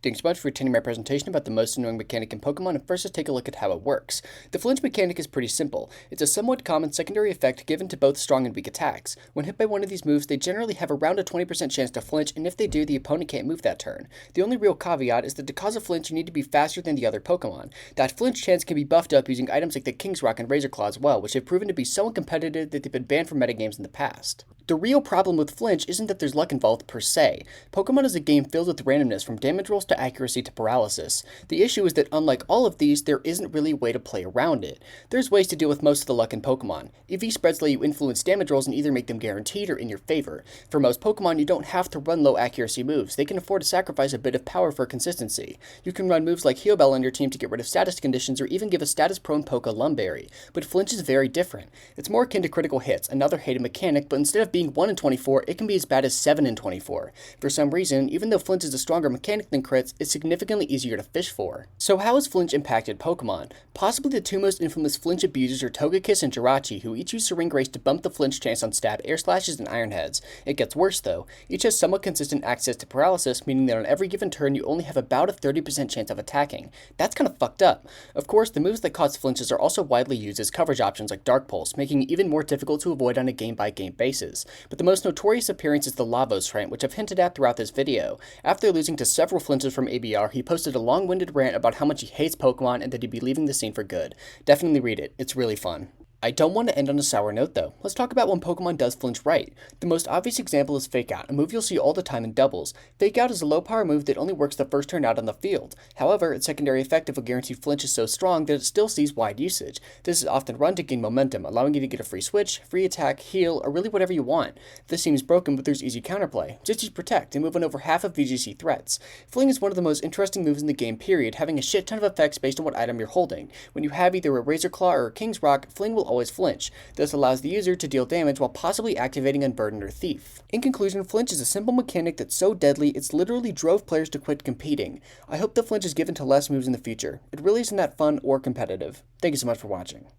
Thanks so much for attending my presentation about the most annoying mechanic in Pokemon, and first let's take a look at how it works. The Flinch mechanic is pretty simple. It's a somewhat common secondary effect given to both strong and weak attacks. When hit by one of these moves, they generally have around a 20% chance to flinch, and if they do, the opponent can't move that turn. The only real caveat is that to cause a flinch, you need to be faster than the other Pokemon. That flinch chance can be buffed up using items like the King's Rock and Razor Claw as well, which have proven to be so uncompetitive that they've been banned from metagames in the past. The real problem with Flinch isn't that there's luck involved per se. Pokemon is a game filled with randomness from damage rolls to accuracy to paralysis. The issue is that unlike all of these, there isn't really a way to play around it. There's ways to deal with most of the luck in Pokemon. EV spreads let you influence damage rolls and either make them guaranteed or in your favor. For most Pokemon, you don't have to run low accuracy moves. They can afford to sacrifice a bit of power for consistency. You can run moves like Heal Bell on your team to get rid of status conditions or even give a status-prone Poke Lumberry. But Flinch is very different. It's more akin to critical hits, another hated mechanic, but instead of being 1 in 24, it can be as bad as 7 in 24. For some reason, even though Flinch is a stronger mechanic than crits, it's significantly easier to fish for. So how has Flinch impacted Pokemon? Possibly the two most infamous Flinch abusers are Togekiss and Jirachi, who each use Syringe to bump the Flinch chance on stab, air slashes, and iron heads. It gets worse though. Each has somewhat consistent access to paralysis, meaning that on every given turn you only have about a 30% chance of attacking. That's kinda fucked up. Of course, the moves that cause flinches are also widely used as coverage options like Dark Pulse, making it even more difficult to avoid on a game-by-game basis. But the most notorious appearance is the Lavos rant, which I've hinted at throughout this video. After losing to several flinches from ABR, he posted a long-winded rant about how much he hates Pokemon and that he'd be leaving the scene for good. Definitely read it, it's really fun. I don't want to end on a sour note though. Let's talk about when Pokemon does flinch right. The most obvious example is Fake Out, a move you'll see all the time in doubles. Fake Out is a low power move that only works the first turn out on the field. However, its secondary effect of a guaranteed flinch is so strong that it still sees wide usage. This is often run to gain momentum, allowing you to get a free switch, free attack, heal, or really whatever you want. This seems broken, but there's easy counterplay. Just use Protect and move on over half of VGC threats. Fling is one of the most interesting moves in the game period, having a shit ton of effects based on what item you're holding. When you have either a Razor Claw or a King's Rock, Fling will always flinch. This allows the user to deal damage while possibly activating Unburden or Thief. In conclusion, Flinch is a simple mechanic that's so deadly it's literally drove players to quit competing. I hope the Flinch is given to less moves in the future. It really isn't that fun or competitive. Thank you so much for watching.